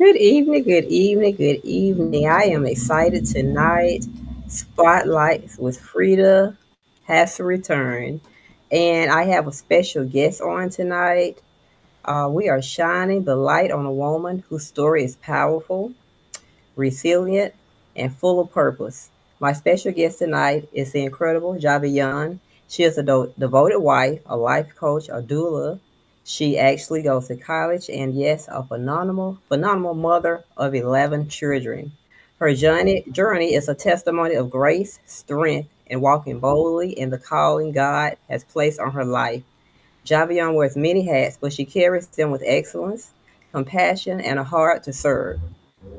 Good evening, good evening, good evening. I am excited tonight. Spotlight with Freda has to return. And I have a special guest on tonight. We are shining the light on a woman whose story is powerful, resilient, and full of purpose. My special guest tonight is the incredible Javion. She is a devoted wife, a life coach, a doula. She actually goes to college and, yes, a phenomenal mother of 11 children. Her journey is a testimony of grace, strength, and walking boldly in the calling God has placed on her life. Javion wears many hats, but she carries them with excellence, compassion, and a heart to serve.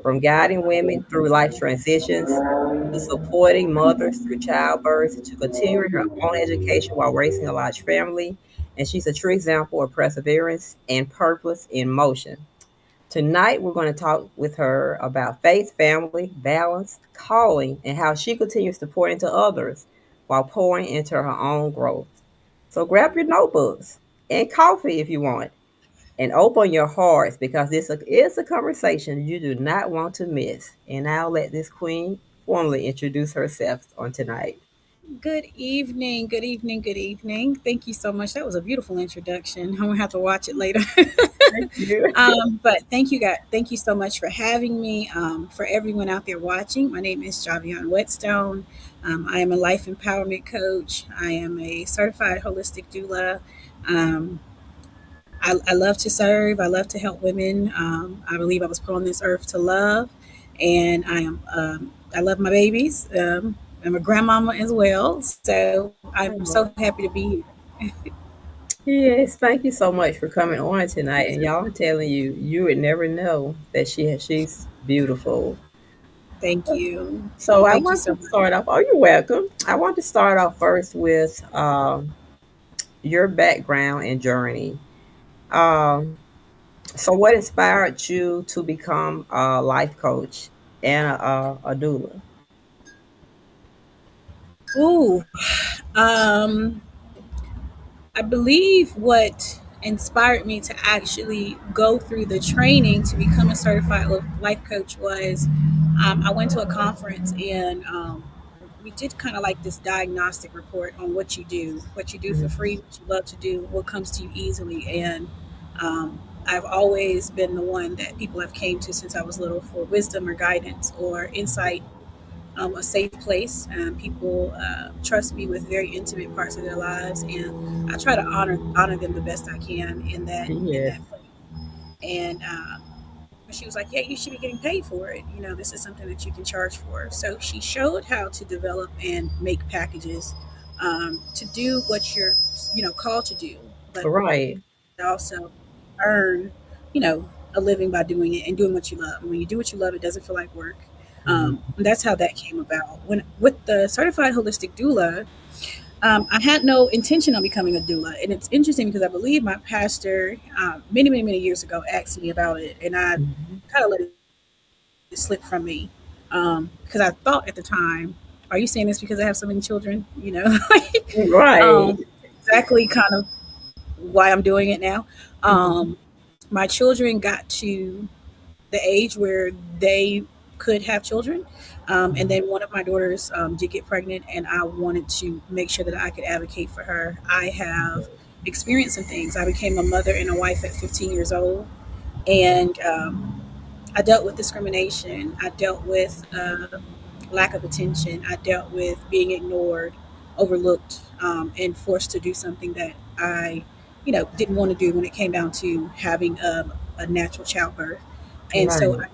From guiding women through life transitions to supporting mothers through childbirth to continuing her own education while raising a large family. And she's a true example of perseverance and purpose in motion. Tonight, we're going to talk with her about faith, family, balance, calling, and how she continues to pour into others while pouring into her own growth. So grab your notebooks and coffee if you want and open your hearts because this is a conversation you do not want to miss. And I'll let this queen formally introduce herself on tonight. Good evening, good evening, good evening. Thank you so much. That was a beautiful introduction. I'm gonna have to watch it later. Thank you. But thank you, guys. Thank you so much for having me. For everyone out there watching, my name is Javion Whetstone. I am a life empowerment coach. I am a certified holistic doula. Um, I love to serve. I love to help women. I believe I was put on this earth to love, and I love my babies. I'm a grandmama as well, so I'm so happy to be here. Yes, thank you so much for coming on tonight. And y'all, I'm telling you, you would never know that she's beautiful. Thank you. So I Thank you want so to much. start off. Oh, you're welcome. I want to start off first with your background and journey. Um, so, what inspired you to become a life coach and a doula? Ooh, um, I believe what inspired me to actually go through the training to become a certified life coach was I went to a conference and we did kind of like this diagnostic report on what you do for free, what you love to do, what comes to you easily. And I've always been the one that people have came to since I was little for wisdom or guidance or insight, a safe place. People trust me with very intimate parts of their lives, and I try to honor them the best I can in Yes. that place. And she was like, "Yeah, you should be getting paid for it. You know, this is something that you can charge for." So she showed how to develop and make packages to do what you're, called to do, but Right. also earn, you know, a living by doing it and doing what you love. And when you do what you love, it doesn't feel like work. That's how that came about. When with the certified holistic doula, I had no intention on becoming a doula, and it's interesting because I believe my pastor many years ago asked me about it, and I Mhm. kind of let it slip from me because I thought at the time, "Are you saying this because I have so many children?" Right. um, exactly kind of why I'm doing it now. Mhm. Um, my children got to the age where they could have children. And then one of my daughters did get pregnant, and I wanted to make sure that I could advocate for her. I have experienced some things. I became a mother and a wife at 15 years old, and I dealt with discrimination. I dealt with lack of attention. I dealt with being ignored, overlooked, and forced to do something that I, didn't want to do when it came down to having a natural childbirth. And so Right.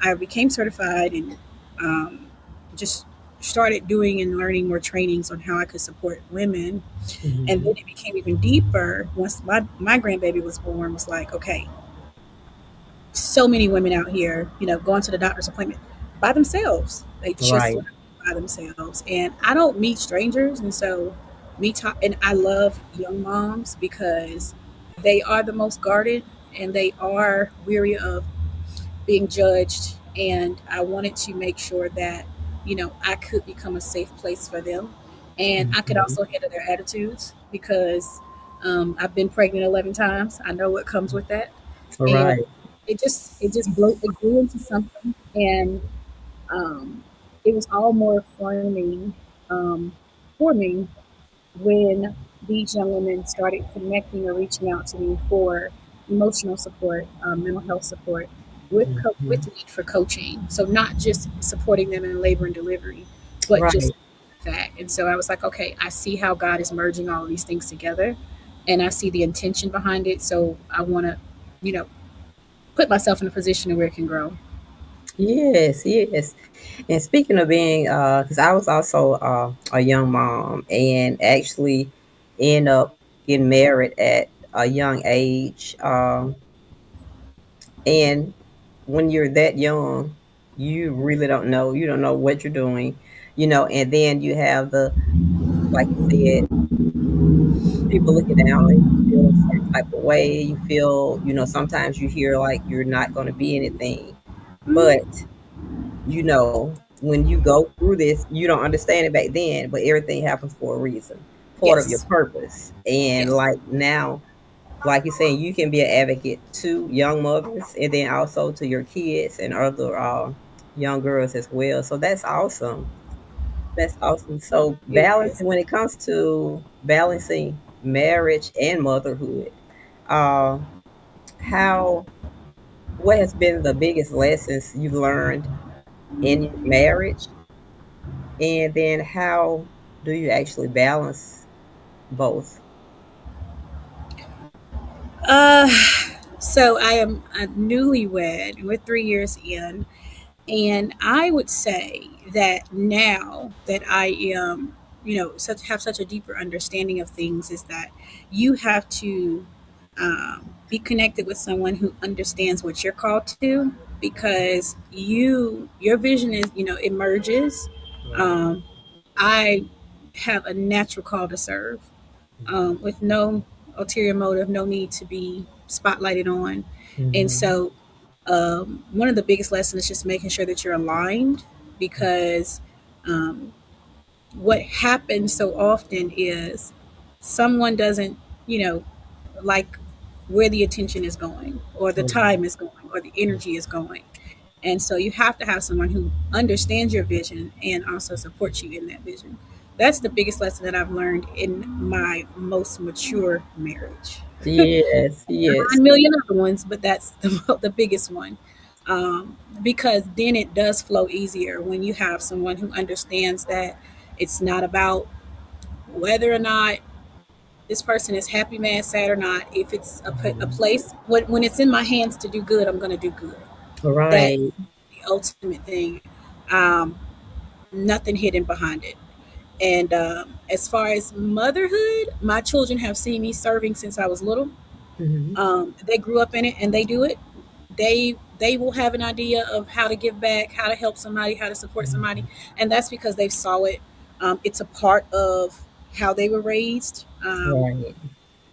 I became certified and um, just started doing and learning more trainings on how I could support women. And then Mhm. it became even deeper once my grandbaby was born. Was like, okay, so many women out here, going to the doctor's appointment by themselves. They just Right. want to be by themselves. And I don't meet strangers. And so and I love young moms because they are the most guarded and they are weary of being judged. And I wanted to make sure that, I could become a safe place for them. And I could Mhm. also handle their attitudes because I've been pregnant 11 times. I know what comes with that. And Right. it grew into something, and um, it was all more forming when these young women started connecting or reaching out to me for emotional support, mental health support, with Mhm. need for coaching. So not just supporting them in labor and delivery, but just Right. that. And so I was like, okay, I see how God is merging all of these things together, and I see the intention behind it. So I want to, you know, put myself in a position where it can grow. Yes, yes. And speaking of being, because I was also a young mom and actually end up getting married at a young age. And when you're that young, you really don't know. You don't know what you're doing, and then you have like you said, people looking down on you, you feel a certain type of way. You feel, sometimes you hear like you're not going to be anything. But, when you go through this, you don't understand it back then, but everything happens for a reason, part of your Yes, purpose. And yes, like now, like you're saying, you can be an advocate to young mothers and then also to your kids and other young girls as well. So that's awesome. That's awesome. So it is. balancing when it comes to balancing marriage and motherhood, uh, how what has been the biggest lessons you've learned in your marriage, and then how do you actually balance both? Uh, so I am a newlywed. We're 3 years in, and I would say that now that I am, have such a deeper understanding of things, is that you have to be connected with someone who understands what you're called to, because your vision is, emerges. Right. Um, I have a natural call to serve, with no ulterior motive, no need to be spotlighted on. And Mm-hmm. so, one of the biggest lessons is just making sure that you're aligned, because um, what happens so often is someone doesn't, you know, like where the attention is going, or the time is going, or the energy is going. And so you have to have someone who understands your vision and also supports you in that vision. That's the biggest lesson that I've learned in my most mature marriage. Yes, yes. 9 million other ones, but that's the biggest one. Because then it does flow easier when you have someone who understands that it's not about whether or not this person is happy, mad, sad, or not. If it's a Mhm. place, when it's in my hands to do good, I'm going to do good. That's Right. the ultimate thing. Um, Nothing hidden behind it. And as far as motherhood, my children have seen me serving since I was little. Mhm. They grew up in it and they do it. They will have an idea of how to give back, how to help somebody, how to support somebody, and that's because they saw it. It's a part of how they were raised. Right.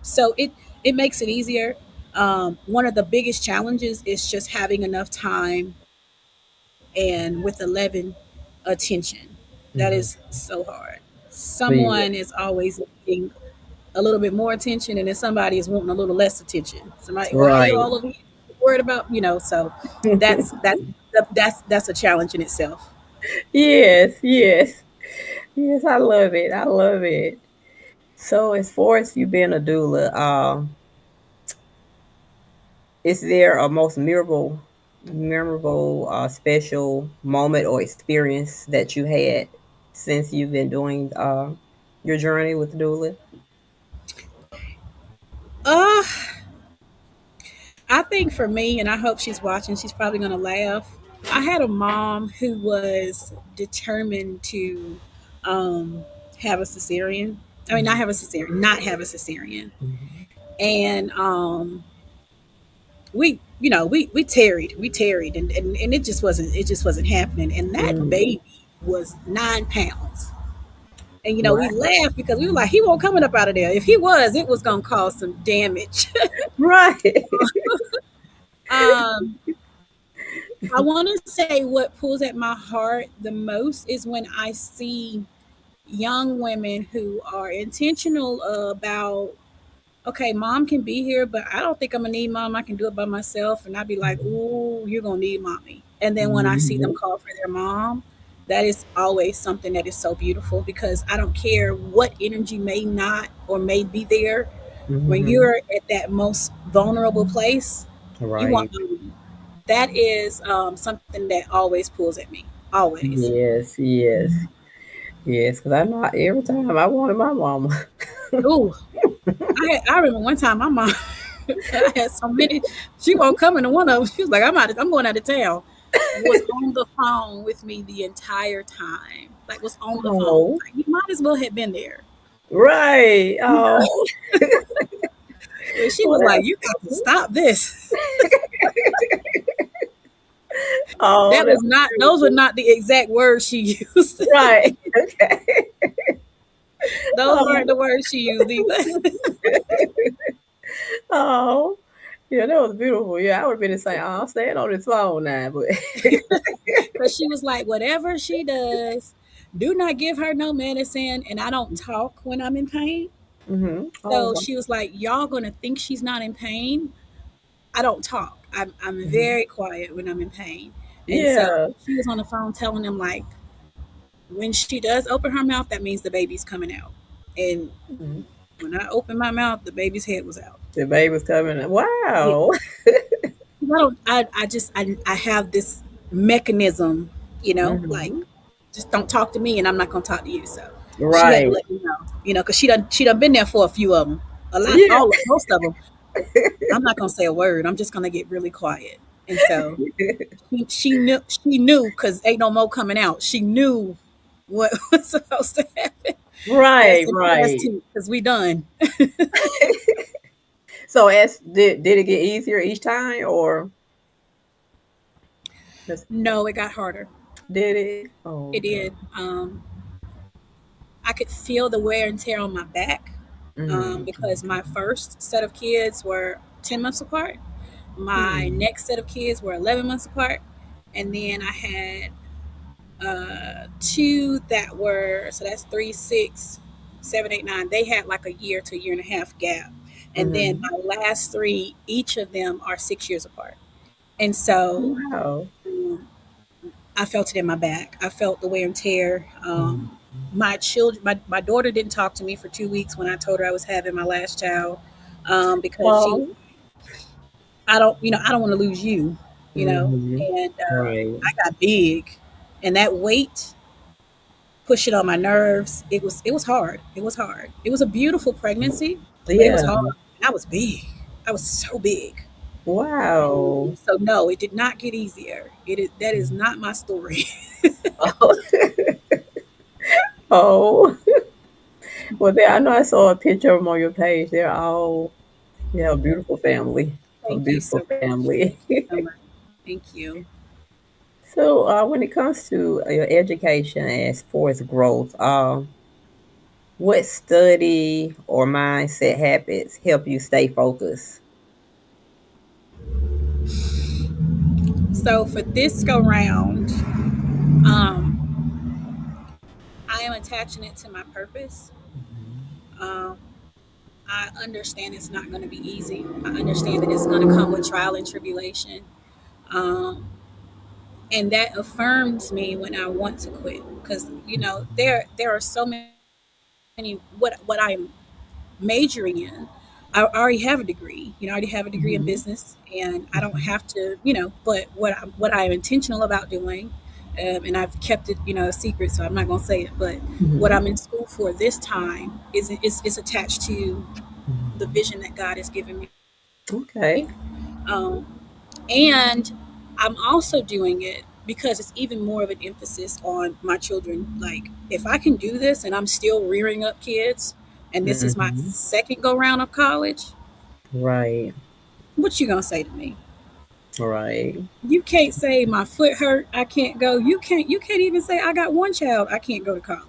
So it makes it easier. One of the biggest challenges is just having enough time, and with 11, attention. That Mhm. is so hard. Yeah. Someone is always needing a little bit more attention, and then somebody is wanting a little less attention. Somebody, why are you Right. all over here worried about, so that's a challenge in itself. Yes, yes. Yes, I love it. I love it. So as far as you being a doula, is there a most memorable, special moment or experience that you had since you've been doing your journey with doula? uh I think for me, and I hope she's watching, she's probably going to laugh. I had a mom who was determined to um, have a cesarean. I mean, not Mhm. have a cesarean, not have a cesarean. Mhm. And we tarried, and it just wasn't happening. And that Mm. baby was 9 pounds. And we Wow. laughed because we were like, he won't coming up out of there. If he was, it was gonna cause some damage. Right. um, I want to say what pulls at my heart the most is when I see young women who are intentional about okay, mom can be here, but I don't think I'm gonna need mom. I can do it by myself. And I'd be like, ooh, you're gonna need mommy. And then when I see them Mhm. call for their mom, that is always something that is so beautiful because I don't care what energy may not or may be there. When Mhm. you're at that most vulnerable place, you want Right. mommy. That is something that always pulls at me. Always. Yes, yes, yes. Because I know every time I wanted my mama. Ooh, I remember one time my mom I had so many. She won't come into one of them. She was like, I'm going out of town." Was on the phone with me the entire time. Like was on the phone. Oh, Like, you might as well have been there. right. You know? Oh, But she well, was like, that's "You got to stop this." oh, That was that's not. Those were beautiful. not the exact words she used. Right. Okay. Those weren't Oh, the words she used either. oh, yeah, that was beautiful. Yeah, I would have been saying, "Oh, I'm staying on this phone now," but Because she was like, "Whatever she does, do not give her no medicine." And I don't talk when I'm in pain. Oh, So wow. she was like, "Y'all gonna think she's not in pain." I don't talk. I'm Mhm. very quiet when I'm in pain. And so Yeah. she was on the phone telling them like, when she does open her mouth, that means the baby's coming out. And Mhm. when I opened my mouth, the baby's head was out. The baby was coming. Yeah. Wow. I don't. I have this mechanism, like Hmm. just don't talk to me, and I'm not gonna talk to you. So she had to Right. let me know, because she done been there for a few of them, a lot, Yeah. all most of them. I'm not gonna say a word. I'm just gonna get really quiet. And so she knew because ain't no more coming out. She knew what was supposed to happen. And I Right. said, "No, that's Right. tea, because we done." So, as did it get easier each time, or No, it got harder. did it? Oh, It okay. did. I could feel the wear and tear on my back, Mm, because my first set of kids were 10 months apart. My mm, next set of kids were 11 months apart. And then I had two that were, so that's 3, 6, 7, 8, 9. They had like a year to a year and a half gap. And then mm-hmm. my last three, each of them are 6 years apart. And so Wow. um, I felt it in my back. I felt the wear and tear. Mm. My children, my daughter didn't talk to me for 2 weeks when I told her I was having my last child, because she was, Oh. I don't want to lose you, Hmm. and Right. I got big, and that weight pushing on my nerves. It was hard. It was hard. It was a beautiful pregnancy, but it was Yeah. hard. I was big. I was so big. Wow. So no, it did not get easier. That is not my story. Oh. Oh. Well, there, I know I saw a picture of them on your page. They're all, yeah, a beautiful family. A Thank you so beautiful much. Thank family. you so much. Thank you. So, when it comes to your education as far as growth, what study or mindset habits help you stay focused? So for this go round, um, I am attaching it to my purpose. Um, I understand it's not going to be easy. I understand that it's going to come with trial and tribulation. Um, and that affirms me when I want to quit, because there are so many what I'm majoring in. I already have a degree. I already have a degree in Mhm. business, and I don't have to. But what I'm intentional about doing, and I've kept it, a secret, so I'm not going to say it. But what Mhm. I'm in school for this time is attached to the Mhm. vision that God has given me. Okay. Um, and I'm also doing it because it's even more of an emphasis on my children. Like, if I can do this and I'm still rearing up kids, and this is my Mhm. second go round of college, Right. what you gonna say to me? Right. You can't say my foot hurt, I can't go. You can't even say I got one child, I can't go to college.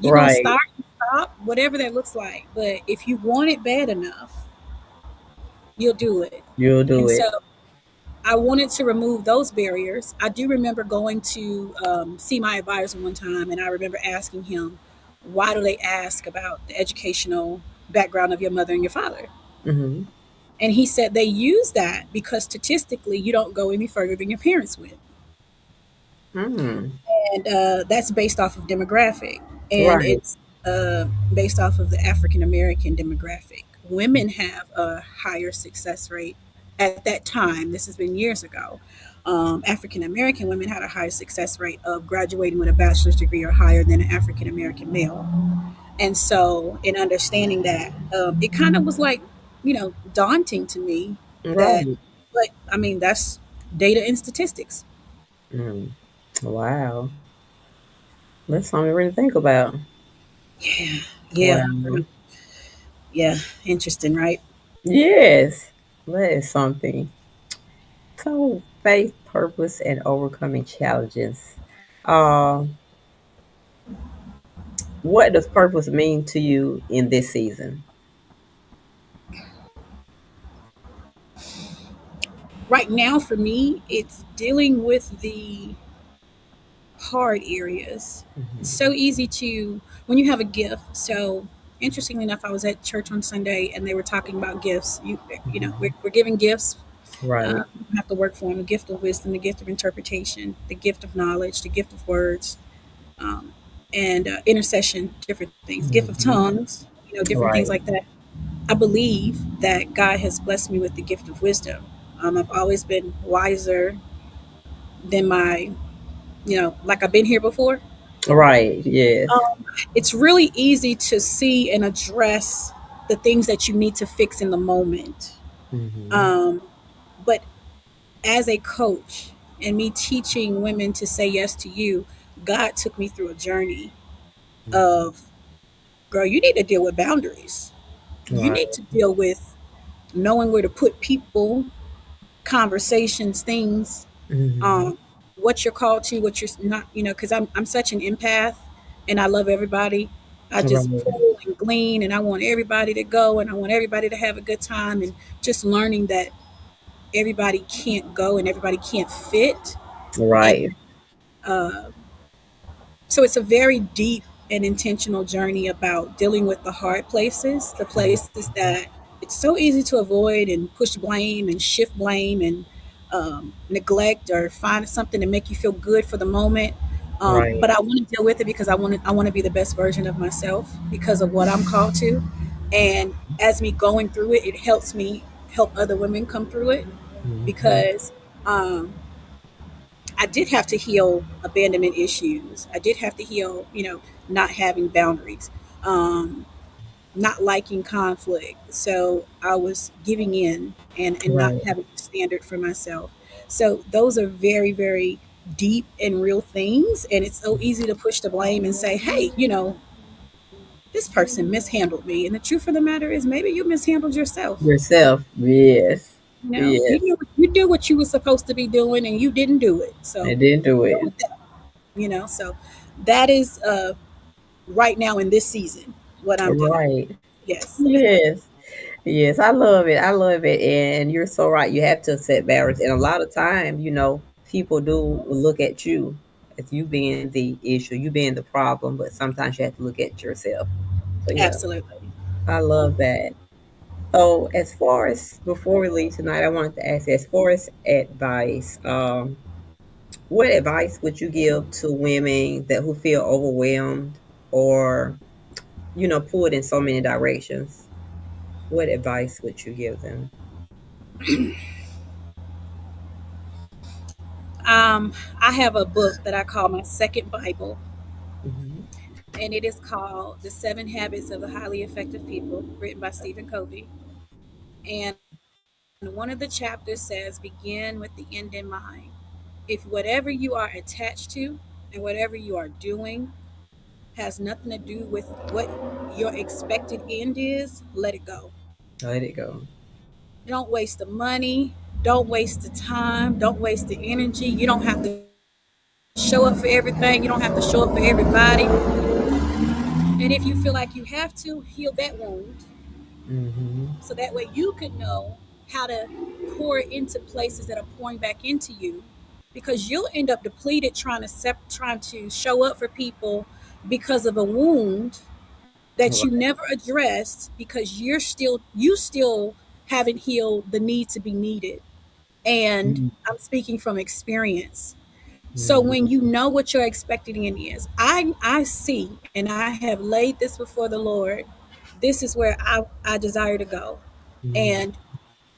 You're gonna Right. start and stop, whatever that looks like. But if you want it bad enough, you'll do it. You'll And do so it. I wanted to remove those barriers. I do remember going to see my advisor one time, and I remember asking him, why do they ask about the educational? background of your mother and your father. Mm-hmm. And he said they use that because statistically, you don't go any further than your parents went. Mm. And that's based off of demographic. And Right. it's based off of the African American demographic. Women have a higher success rate at that time. This has been years ago. African American women had a higher success rate of graduating with a bachelor's degree or higher than an African American male. And so, in understanding that, it kind of was like, daunting to me that, Right. but I mean, that's data and statistics. Mm. Wow. That's something to really think about. Yeah, yeah, Wow. yeah. Interesting, right? Yes. That is something. So, faith, purpose, and overcoming challenges. Um, what does purpose mean to you in this season? Right now, for me, it's dealing with the hard areas. It's Mm-hmm. so easy to, when you have a gift. So, interestingly enough, I was at church on Sunday and they were talking about gifts. Mm-hmm. We're giving gifts. Right. You have to work for them: the gift of wisdom, the gift of interpretation, the gift of knowledge, the gift of words, um, and intercession, different things, gift of Mm-hmm. tongues, different things Right. like that. I believe that God has blessed me with the gift of wisdom. I've always been wiser than my, like I've been here before. Right. Yes. It's really easy to see and address the things that you need to fix in the moment. Mm-hmm. Um, but as a coach and me teaching women to say yes to you, God took me through a journey Mm-hmm. of, girl, you need to deal with boundaries. You Right. need to deal with knowing where to put people, conversations, things, Mm-hmm. um, what you're called to, what you're not, because I'm such an empath and I love everybody. I just Right. pull and glean and I want everybody to go and I want everybody to have a good time, and just learning that everybody can't go and everybody can't fit. And Right. uh, so it's a very deep and intentional journey about dealing with the hard places, the places Mm-hmm. that it's so easy to avoid and push blame and shift blame and neglect or find something to make you feel good for the moment. Right. But I want to deal with it because I want to be the best version of myself because of what I'm called to. And as me going through it, it helps me help other women come through it Mm-hmm. because um, I did have to heal abandonment issues. I did have to heal, not having boundaries, um, not liking conflict. So I was giving in and not Right. having a standard for myself. So those are very, very deep and real things. And it's so easy to push the blame and say, hey, this person mishandled me. And the truth of the matter is, maybe you mishandled yourself. Yourself. Yes. Yes. You do what you were supposed to be doing and you didn't do it. I So didn't do deal it. with that. So that is right now in this season what I'm dealing with. Right. Yes. Yes. Yes, I love it. I love it. And you're so right. You have to set boundaries. And a lot of time, people do look at you as you being the issue, you being the problem, but sometimes you have to look at yourself. So yeah, Absolutely. I love that. So as far as before we leave tonight, I wanted to ask, as far as advice, what advice would you give to women that who feel overwhelmed or, pulled in so many directions? What advice would you give them? I have a book that I call my second Bible, Hmm. and it is called The Seven Habits of the Highly Effective People, written by Stephen Covey. And one of the chapters says, begin with the end in mind. If whatever you are attached to and whatever you are doing has nothing to do with what your expected end is, let it go. Let it go. Don't waste the money. Don't waste the time. Don't waste the energy. You don't have to show up for everything. You don't have to show up for everybody. And if you feel like you have to, heal that wound Hmm. so that way you could know how to pour into places that are pouring back into you, because you'll end up depleted trying to show up for people because of a wound that you Right. never addressed because you still haven't healed the need to be needed. And Mhm. I'm speaking from experience. So Mhm. when you know what your expected end is, I see and I have laid this before the Lord. This is where I desire to go. Mhm. And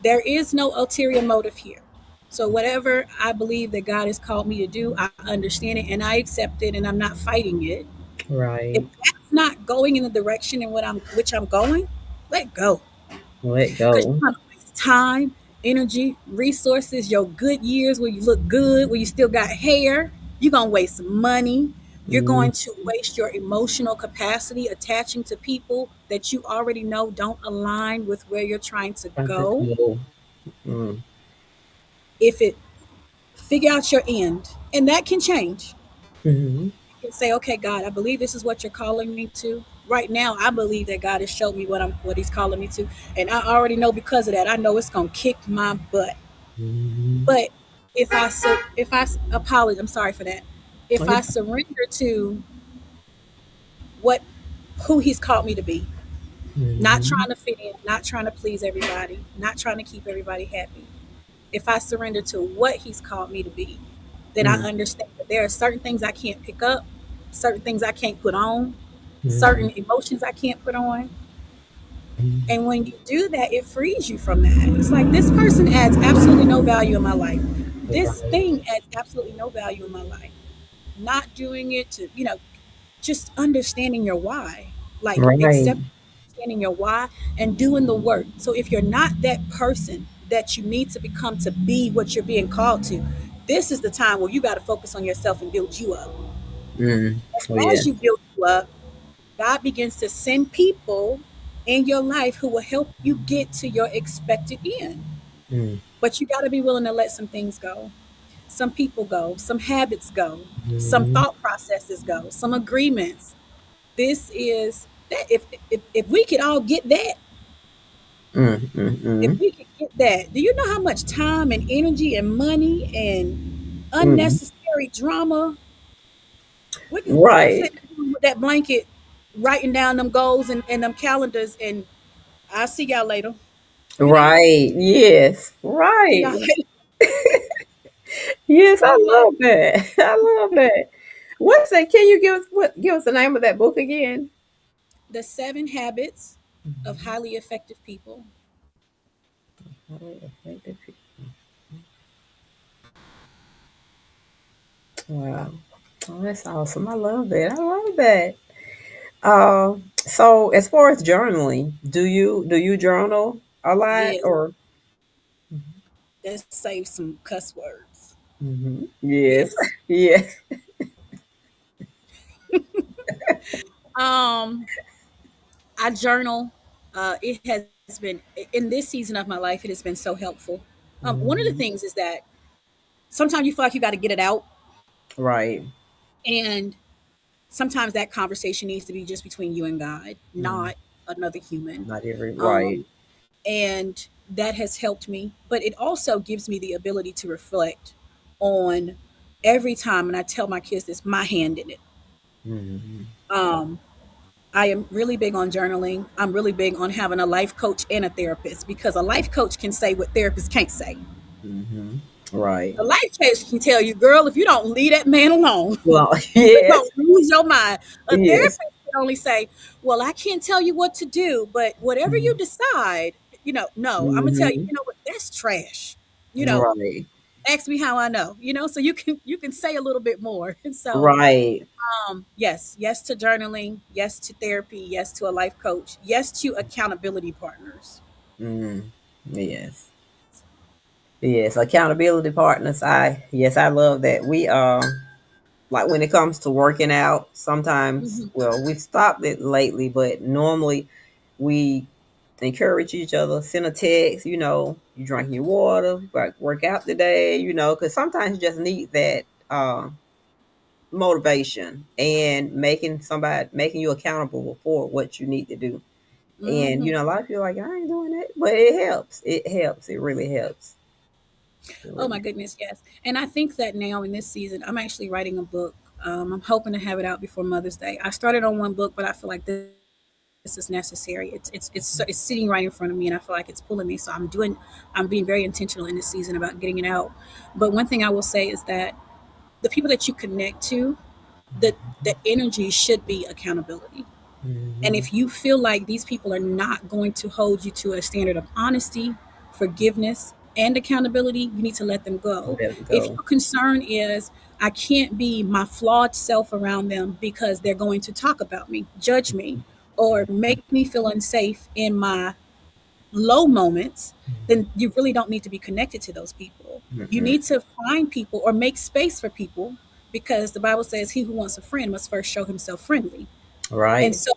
there is no ulterior motive here. So whatever I believe that God has called me to do, I understand it and I accept it and I'm not fighting it. If Right. that's not going in the direction in what I'm which I'm going, let go. Let Because go. you're gonna waste time, energy, resources, your good years where you look good, where you still got hair. You're gonna waste money. You're Mhm. going to waste your emotional capacity attaching to people that you already know don't align with where you're trying to Trying to go. go. Mm. If it figure out your end, and that can change. Mhm. You can say, okay, God, I believe this is what you're calling me to. Right now, I believe that God has showed me what He's calling me to, and I already know because of that. I know it's gonna kick my butt. Mhm. But if I apologize, I'm sorry for that. If I surrender to what who He's called me to be, not Mhm. trying to fit in, not trying to please everybody, not trying to keep everybody happy. If I surrender to what He's called me to be, then I Mm. understand that there are certain things I can't pick up, certain things I can't put on, Mhm. certain emotions I can't put on. Mhm. And when you do that, it frees you from that. It's like this person adds absolutely no value in my life. This Right. thing adds absolutely no value in my life. Not doing it to, just understanding your why, like Right. accept understanding your why and doing the work. So if you're not that person that you need to become to be what you're being called to, this is the time where you got to focus on yourself and build you up. Mm. Oh yeah. As you build you up, God begins to send people in your life who will help you get to your expected end. Mm. But you got to be willing to let some things go. Some people go, some habits go, some Mhm. thought processes go, some agreements. This is that if we could all get that, Mm. Mm. if Mm. we could get that, do you know how much time and energy and money and Mm. unnecessary drama we could Right. sit with that blanket writing down them goals and them calendars and I'll see y'all later. You know? Right. Yes. See y'all Right. later. Yes, I So yeah, love that. I love that. What's that? Can you give us the name of that book again? the 7 habits of Mhm. highly effective people. Highly effective people. Wow. Oh, that's awesome. I love that. I love that. So as far as journaling, do you journal a lot Yes, or? that saves some cuss words. Mhm. Yes. Yes. Yes. Um, I journal. It has been in this season of my life. It has been so helpful. One of the Mhm. things is that sometimes you feel like you got to get it out, Right. and sometimes that conversation needs to be just between you and God, Mm. not another human. Not every right. Um, and that has helped me. But it also gives me the ability to reflect on every time, and I tell my kids this, my hand in it. Mhm. Um, I am really big on journaling. I'm really big on having a life coach and a therapist because a life coach can say what therapists can't say. Mhm. Right. A life coach can tell you, girl, if you don't leave that man alone, Well, you're yes. going to lose your mind. A Yes. therapist can only say, well, I can't tell you what to do, but whatever you Mhm. decide, no, I'm going to tell you, Mhm. you know what, that's trash. You know, Right. ask me how I know, so you can say a little bit more. And so Right. yes to journaling, yes to therapy, yes to a life coach, yes to accountability partners. Mm. Yes. Yes. Accountability partners. I love that. We like when it comes to working out, sometimes, Hmm. well, we've stopped it lately, but normally we encourage each other, send a text, you drinking your water, like work out today, because sometimes you just need that motivation and making you accountable for what you need to do. And Hmm. a lot of people are like, I ain't doing it, but it helps. It helps. It really helps. It Oh my really. goodness, yes. And I think that now in this season, I'm actually writing a book. I'm hoping to have it out before Mother's Day. I started on one book, but I feel like this is this is necessary. It's sitting right in front of me, and I feel like it's pulling me. So I'm being very intentional in this season about getting it out. But one thing I will say is that the people that you connect to, the energy should be accountability. And Mm-hmm. if you feel like these people are not going to hold you to a standard of honesty, forgiveness, and accountability, you need to let them go. Let it If go. your concern is, I can't be my flawed self around them because they're going to talk about me, judge me, or make me feel unsafe in my low moments, then you really don't need to be connected to those people. You Mm-mm. need to find people or make space for people, because the Bible says he who wants a friend must first show himself friendly. And Right. so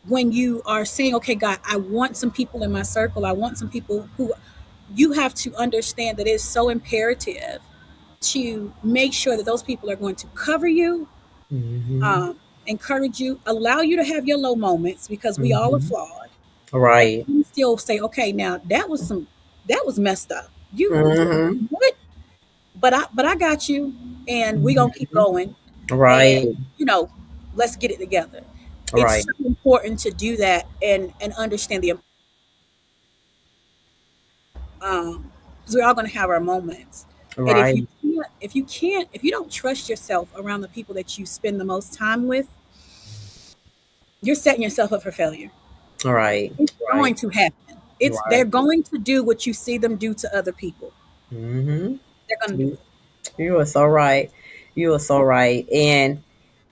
when you are saying, okay, God, I want some people in my circle, I want some people who, you have to understand that it's so imperative to make sure that those people are going to cover you, Mm-hmm. um, encourage you, allow you to have your low moments, because we all are Mm-hmm. flawed, and Right. you still say, okay, now that was messed up. You Mm-hmm. what? But I got you, and we gonna keep Mm-hmm. going, and Right. you know, let's get it together. It's Right. so important to do that and understand the because we're all going to have our moments. And Right. if you don't trust yourself around the people that you spend the most time with, you're setting yourself up for failure. Right. It's Right. going to happen. They're Right. going to do what you see them do to other people. Mm-hmm. They're going to do You, it. you are so right. You are so right. And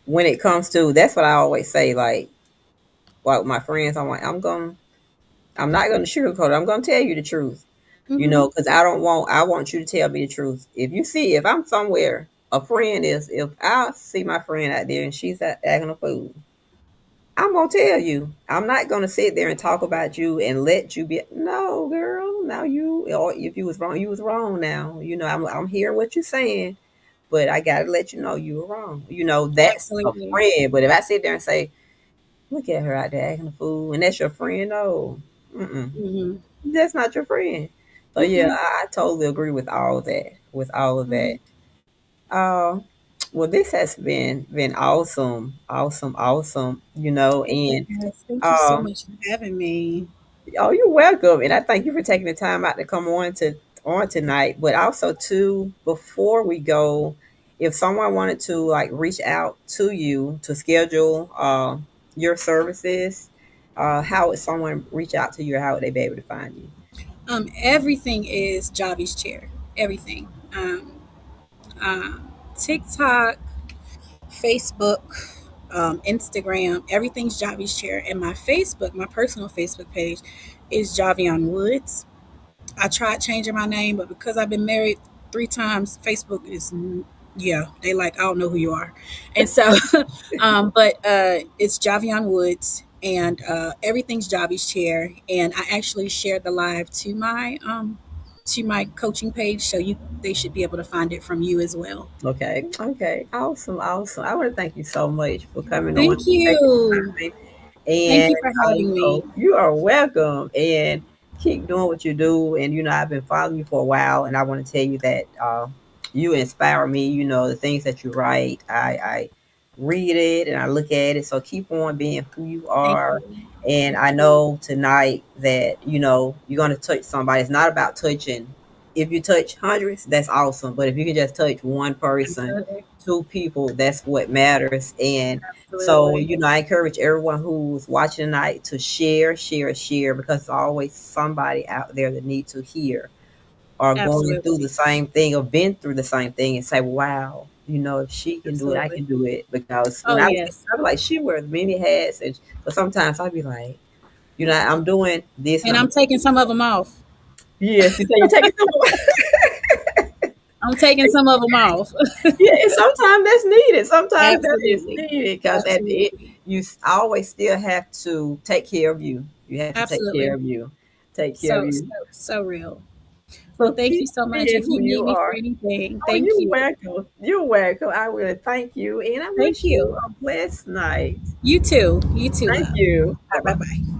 when it comes to, that's what I always say, like my friends, I'm not gonna sugarcoat it. I'm gonna tell you the truth. Mm-hmm. Because I want you to tell me the truth. If I'm somewhere, a friend is, if I see my friend out there and she's acting a fool, I'm gonna tell you. I'm not gonna sit there and talk about you and let you be. No, girl. Now or if you was wrong, you was wrong. Now I'm hearing what you're saying, but I gotta let you know you were wrong. That's a Absolutely. friend. But if I sit there and say, "Look at her out there acting a fool," and that's your friend, no, mm-mm, Mm-hmm. that's not your friend. So yeah, Mm-mm. I totally agree with all of that. With all of that. Mm-hmm. Uh, well, this has been awesome, awesome, awesome. And Yes, thank you so um, much for having me. oh, you're welcome, and I thank you for taking the time out to come on tonight. But also, too, before we go, if someone wanted to like reach out to you to schedule your services, how would someone reach out to you? Or how would they be able to find you? Everything is Javi's chair. Everything. Um, TikTok, Facebook, Instagram, everything's Javi's Chair. And my Facebook, my personal Facebook page, is Javion Woods. I tried changing my name, but because I've been married 3 times, Facebook is, yeah, they like, I don't know who you are. And so, but it's Javion Woods, and everything's Javi's Chair. And I actually shared the live to my coaching page, so they should be able to find it from you as well. Okay, okay, awesome, awesome. I want to thank you so much for coming on, Thank taking you. the time, Thank and you for having me. you are welcome. And keep doing what you do. And I've been following you for a while, and I want to tell you that you inspire me. The things that you write, I read it and I look at it. So keep on being who you Thank are. you. And Thank I you. know tonight that you're going to touch somebody. It's not about touching. If you touch hundreds, that's awesome. But if you can just touch one person, Absolutely. two people, that's what matters. And so, Absolutely. I encourage everyone who's watching tonight to share, share, share, because there's always somebody out there that needs to hear or going through the Absolutely. same thing or been through the same thing and say, wow, if she can do it, I Absolutely. can do it. Because when Oh, I was, yes. I was like, she wears many hats. And but sometimes I'd be like, I'm doing this and And I'm I'm taking some of them off. yes, you say you're taking some. I'm taking some of them off. Yeah, and sometimes that's needed. Sometimes that is Absolutely. needed because at the end, Absolutely. always still have to take care of you. You have to take care Absolutely. of you. Take care of So, so, you. so real. Well, So thank you keep so much. being If who you need you me for are. anything, Oh, thank you're you. welcome. You're welcome. I really thank you, and I Thank wish you you. a blessed night. You too. You too, Thank love. you. All Bye right, bye bye. bye.